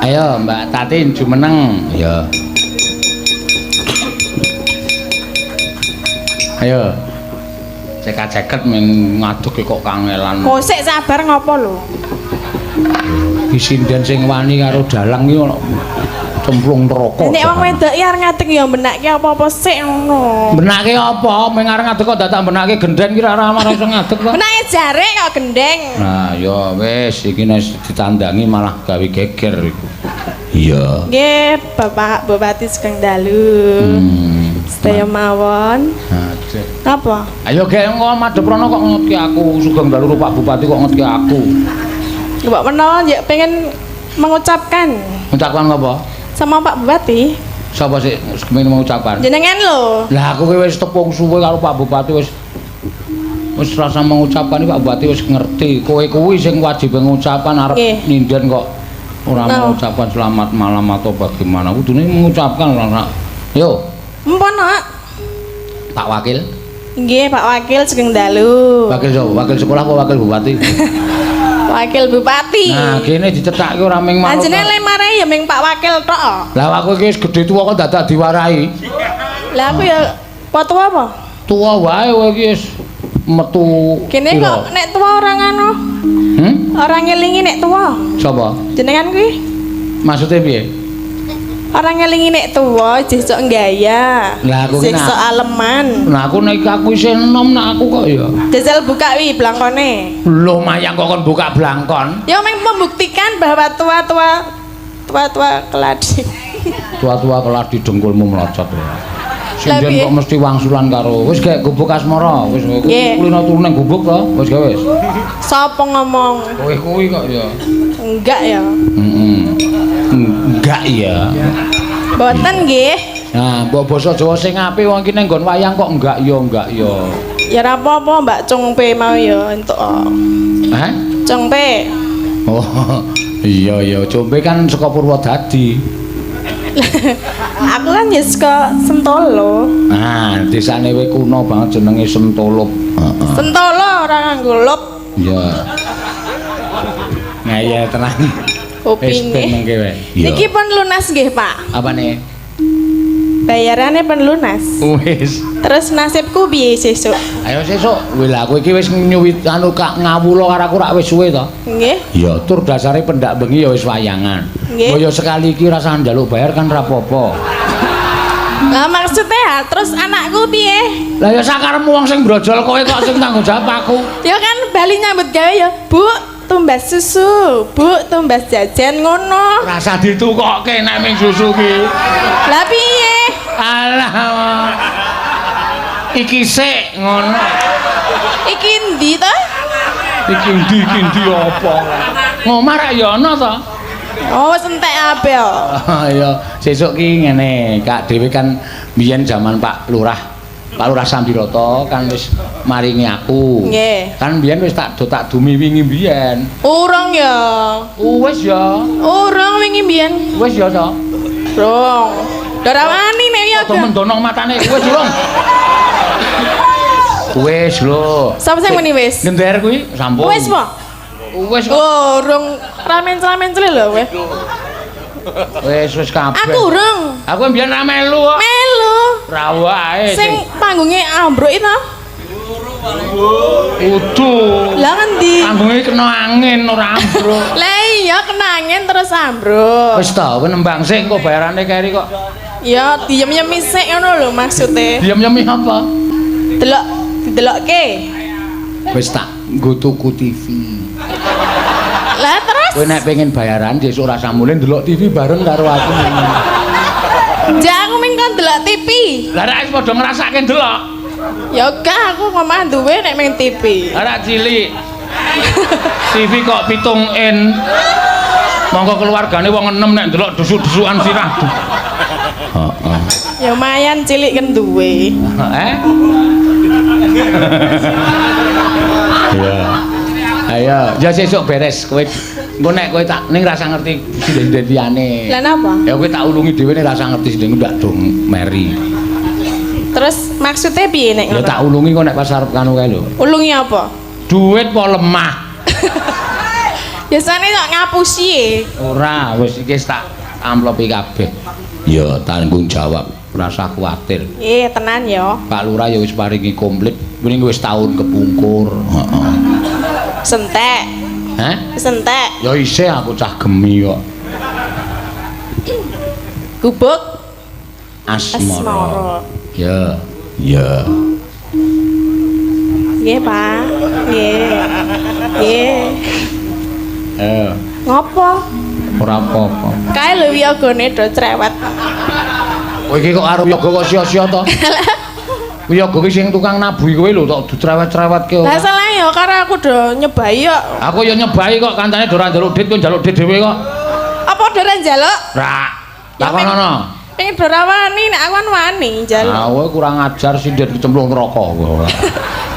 Ayo Mbak Tatin jumeneng. Ya. Ayo. Ceket-ceket men ngaduk kok kangelan. Kok sik sabar ngopo lho? Isinden sing wani karo dalang iki cemplung neraka. Nek wong wedok iki arep ngadeg ya benakke apa-apa sik ngono. Benake apa? Ming arep ngadeg kok dadak benake gendeng ki ora iso ngadeg kok. Benake jare kok gendeng. Nah, ya wis iki nek ditandangi malah gawe geger iku. Iya. Nggih, Bapak Bupati Sugeng Dalu. Sedaya mawon. Apa? Ayo gek engko madheprono kok ngetki aku, Sugeng Dalu Pak Bupati kok ngetki aku. Mbak menawa ya pengen mengucapkan. Ucapan apa? Sama Pak Bupati. Sapa sih kemene mau ucapan? Jenengan lho. Lah aku ki wis tepung suwe karo Pak Bupati wis rasa mengucapkan Pak Bupati wis ngerti. Kowe kuwi sing wajib ngucapan arep ninden kok ora mengucapkan selamat malam atau bagaimana. Kudune mengucapkan ora. Yo. Mpun, Nak. Pak Wakil. Nggih, Pak Wakil Sugeng Dalu. Wakil sapa? Wakil sekolah apa wakil bupati? Wakil Bupati. Nah, kene dicethake ora ming manut. Panjenengan le marai ya ming Pak Wakil tok. Lah aku iki wis gedhe tuwa kok dadak diwarai. Lah aku ya tua apa? Tuwa wae kowe iki wis metu. Kene kok nek tua orang anu. Orang ngelingi nek tua. Sapa? Jenengan kuwi? Maksudnya piye? Orang ngelingi nek tua jesok gaya. Lah aku ki jesok aleman. Nah aku nek aku isih enom nak aku kok ya. Jajal buka wi blangkone. Lho mayang kok kon buka blangkon. Ya meng membuktikan bahwa tua-tua keladi. Tua-tua keladi dengkulmu melocot ya. Sinden kok mesti wangsulan karo. Wis gek gubuk asmara, wis kulino turu nang gubuk to. Wis gawe wis. Sapa ngomong? Kowe kuwi kok ya. Enggak ya. Enggak ya. Mboten nggih. Nah, mbok basa Jawa sing apik wong iki nang nggon wayang kok enggak ya. Ya ora apa-apa, Mbak Cungpe mau ya entuk. Hah? Cungpe. Oh, iya Cungpe kan saka Purwodadi. Aku kan ya saka Sentolo. Nah, desane kowe kuno banget jenenge Sentolo. Heeh. Sentolo ora nganggo lop. Iya. Nah, iya tenang. Kupinge. Niki pun lunas nggih, Pak. Apane? Bayarannya pun lunas. Wis. Terus nasibku piye sesuk? Ayo sesuk. Wis lah kowe iki wis nyuwit anu kak ngawula karo aku rak wis suwe to. Nggih. Ya, tur dasare pendak bengi ya wis wayangan. Kaya sekali iki rasa njaluk bayar kan ra apa-apa. Lah maksudnya terus anakku piye? Lah ya sakarepmu wong sing brojol kowe kok sing tanggung jawab aku. Ya kan bali nyambut gawe ya, Bu. Tumbas susu, Bu, tumbas jajan ngono. Rasa ditukokke nek ming susu ki. Lah piye? Alah. Iki sik ngono. Iki endi to? Iki endi apa? Ngomah ra ya ana to? Oh, wis entek ape yo. Ya, sesuk ki ngene, Kak dhewe kan biyen zaman Pak Lurah Sambiroto kan wis maringi aku. Nggih. Kan biyen wis tak dumi wingi biyen. Urung ya. Wis ya. Urung wingi biyen. Wis ya to. Rong. Ora wani nek ya. Kok mendono matane wis durung. Wis lho. Sapa sing muni wis? Gender kuwi sampun. Wis po? Wis oh, urung ramen-ramen lho weh. Wis kabeh. Aku urung. Aku mbiyen ra melu kok. Melu. Ra wae sing panggunge ambruk itu. Udu. Lah ngendi? Panggunge kena angin ora ambruk. Lah iya kena angin terus ambruk. Wis ta, kowe nembang sik kok bayarane keri kok. Ya diem-diem sik ngono lho maksude. Diem-diem apa? Delokke. Wis tak nggo tuku TV. Lah terus kowe nek pengen bayaran sesuk ora samule ndelok TV bareng karo aku. Jangan aku mengko ndelok TV. Lah nek wis padha ngrasake ndelok. Ya gak aku ngomah duwe nek meng TV. Ora cilik. TV kok 7 in. Monggo keluargane wong 6 nek ndelok dusuk-dusukan sirah. Heeh. Ya lumayan cilik kan duwe. Iya. Ayo, ya sesuk beres kowe. Engko nek kowe tak ning rasa ngerti sinden-sindene. Lah napa? Ya kowe tak ulungi dhewe nek rasa ngerti sinden ndak dong meri. Terus maksudnya piye nek ngono? Ya tak ulungi kok nek pas arep kanu kae lho. Ulungi apa? Duit apa lemah? Ya Biasane kok ngapusi. Ora, wis iki tak amplopi kabeh. Ya, tanggung jawab. Ora usah kuwatir. Nggih, tenan ya. Pak Lurah ya wis paringi komplit. Wingi wis tahun kepungkur. Heeh. Sentek. Hah? Sentek. Ya isih aku cah gemi kok. Gubuk Asmara. Ya. Ya. Nggih, Pak. Nggih. Nggih. Ngopo? Ora apa-apa. Kae lho wiyagane do cerewet. Kowe iki kok arep yoga kok sia-sia to? Yoga ki sing tukang nabuhi kowe lho tok dicerewet-cerewetke. Lah salah ya karo aku do nyebai kok. Aku ya nyebai kok kancane do ora njaluk dit kowe njaluk dit dhewe kok. Apa do ora njaluk? Ra. Takonono. Pengen do ora wani nek aku kan wani njaluk. Ah kowe kurang ajar sindir kecemplung neraka kowe.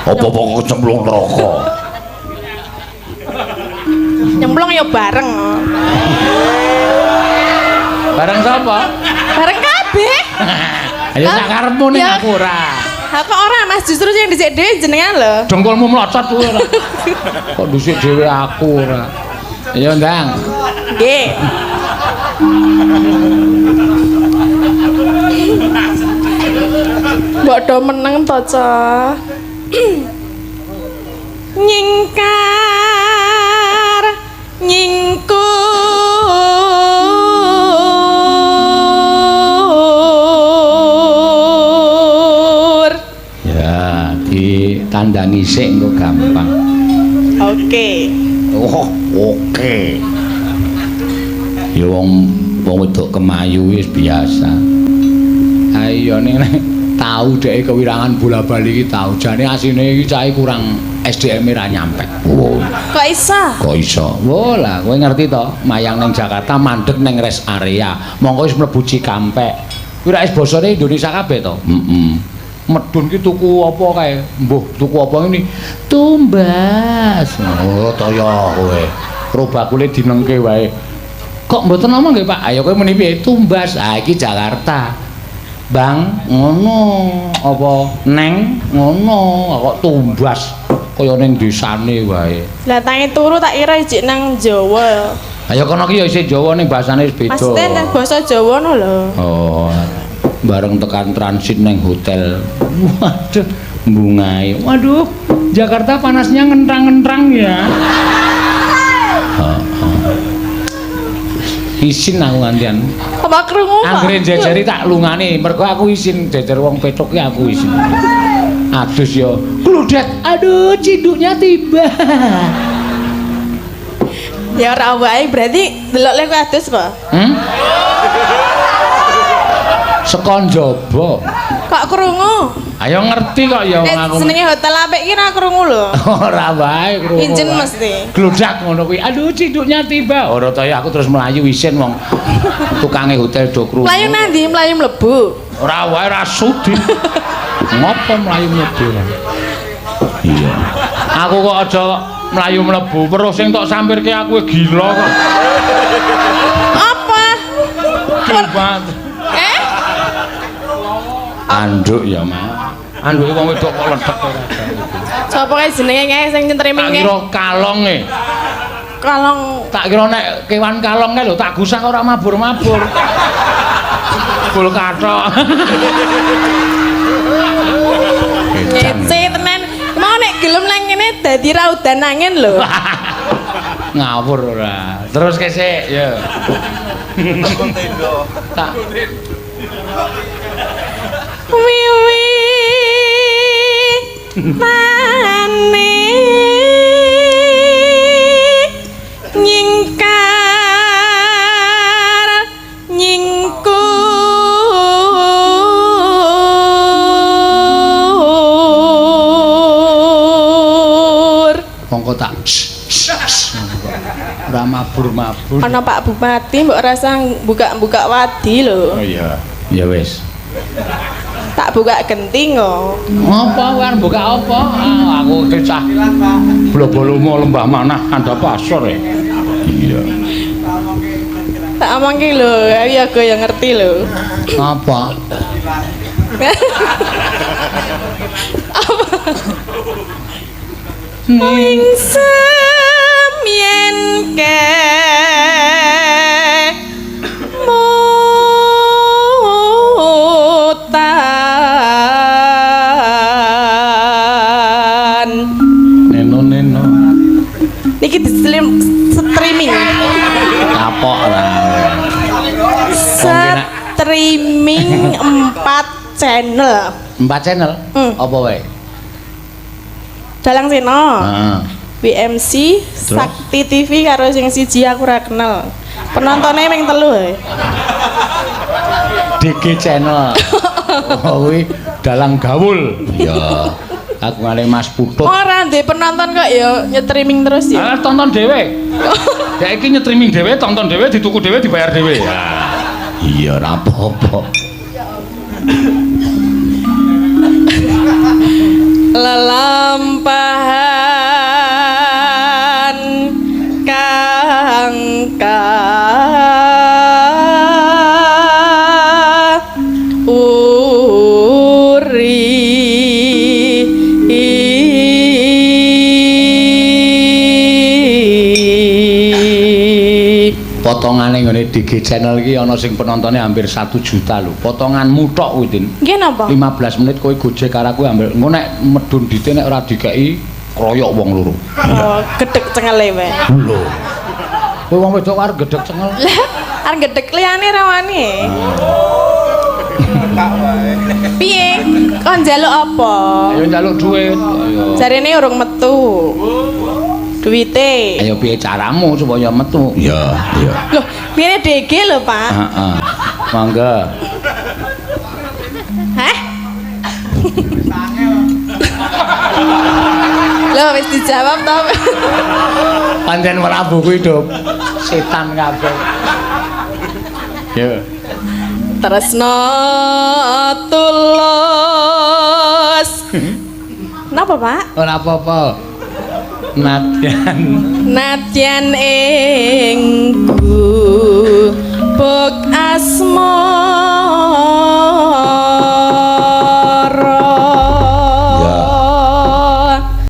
Apa-apa kok kecemplung neraka. Nyemplung ya bareng. Bareng sapa? Bareng kabeh. Ayo sak karepmu ning aku ora. Ha kok ora Mas, justru sing dhisik dhewe jenengan lho. Dengkulmu mlocot kuwi ora. Kok dhisik dhewe aku ora. Ayo ndang. Nggih. Mbok do meneng to, Cah. Nyingkar nyingkur. Ya, ditandangi sik engko gampang. Oke. Oh, oke. Ya wong wedok kemayu wis biasa. Ayo ning tau dhek kewirangan bola-bali iki tau. Jane asine iki cah kurang SDM-e ra nyampe. Wow. Kok iso? Kok iso? Wah lah, kowe ngerti to, mayang ning Jakarta mandeg ning rest area. Monggo wis mlebu Cikampek. Kuwi ra wis basane Indonesia kabeh to? Heeh. Medun ki tuku apa kae? Mbuh, tuku apa ini? Tumbas. Oh, toyo kowe. Robakule dinengke wae. Kok mboten ngomong nggih, Pak? Ayo kowe muni piye? Tumbas. Ah iki Jakarta. Bang, ngono. Apa neng ngono, kok tumbas kaya ning desane wae. Lah tangi turu tak kira ijik nang Jawa. Ayo kono ki ya isih Jawa ning basane wis beda. Maksudnya nang basa Jawa no lho. Oh. Bareng tekan transit neng hotel. Waduh, bungai. Waduh, Jakarta panasnya ngentrang-ngentrang ya. Isin aku ngantian. Apa krungu, Pak? Anggere jejeri tak lungane, mergo aku isin jejer wong petuk ki aku isin. Adus yo, kludet. Aduh, ciduknya tiba. Ya ora wae, berarti delok lek adus apa? Sekon jaba. Kok krungu? Ayo ngerti kok ya wong Nek aku. senenge hotel apik ki ora krungu lho. Ora wae krungu. Injen wae. mesti. Gludak ngono kuwi. Aduh, ciduknya tiba. Ora to ya aku terus melayu isin wong tukange hotel do krungu. Mlayu nandi, mlayu mlebu. Ora wae ra sudi. Ngopo mlayu mlebu? Iya. Aku kok aja mlayu mlebu, terus sing tok sampirke aku gila kok. Apa? Kibat. Anduk ya, Mas. Anduke wong wedok kok ledek ora. Sapa kae jenenge kae sing nyentrimi Tak kae? kira kalonge. Kalong Tak kira nek kewan kalong kae lho tak gusah ora mabur-mabur. Bul kathok. ngece tenan. Mau nek gelem nang kene dadi ra udan angin lho. Ngawur ora. Terus kesik ya. Tak Wiwi mane nyingkar nyingkur. mongko tak ora mabur-mabur. Ana Pak Bupati mbok rasa buka-buka wadi lho. Oh iya. Ya wis. Tak buka genting kok. Apa kan buka apa? Ah, aku cah bolo-bolomu lembah manah anda pasor ya. Iya. Tak omongke lho, aku ya ngerti lho. Apa? Ing semyane yen ke mutan Neno niki di streaming kapok lah streaming 4 channel 4 channel apa wae Dalang Seno heeh BMC Sakti TV karo sing siji aku ora kenal penontonnya ming 3 DG channel oh kuwi dalang gaul ya aku ngale Mas Putut ora ndek penonton kok ya nyetriming terus ya ah tonton dhewe ya iki nyetriming dhewe tonton dhewe dituku dhewe dibayar dhewe ya iya ora apa-apa lelampahan kang potongane ngene DG channel iki ana sing penontonnya hampir 1 juta lho potonganmu tok kuwi Tin nggih napa 15 menit kowe gojek karo aku ambil engko nek medun dite nek ora dikeki kroyok wong loro oh gedhek cengele wae lho kowe wong wedok arep gedhek cengel lah arep gedhek liyane rawani piye kon njaluk apa ayo njaluk dhuwit ayo jarene urung metu duwite ayo piye caramu supaya metu iya iya loh piye DG lho Pak heeh mangga hah lho wis dijawab to pancen Prabu kuwi do setan kabeh yo tresno tulus napa Pak ora apa-apa nadyan ing gubuk asma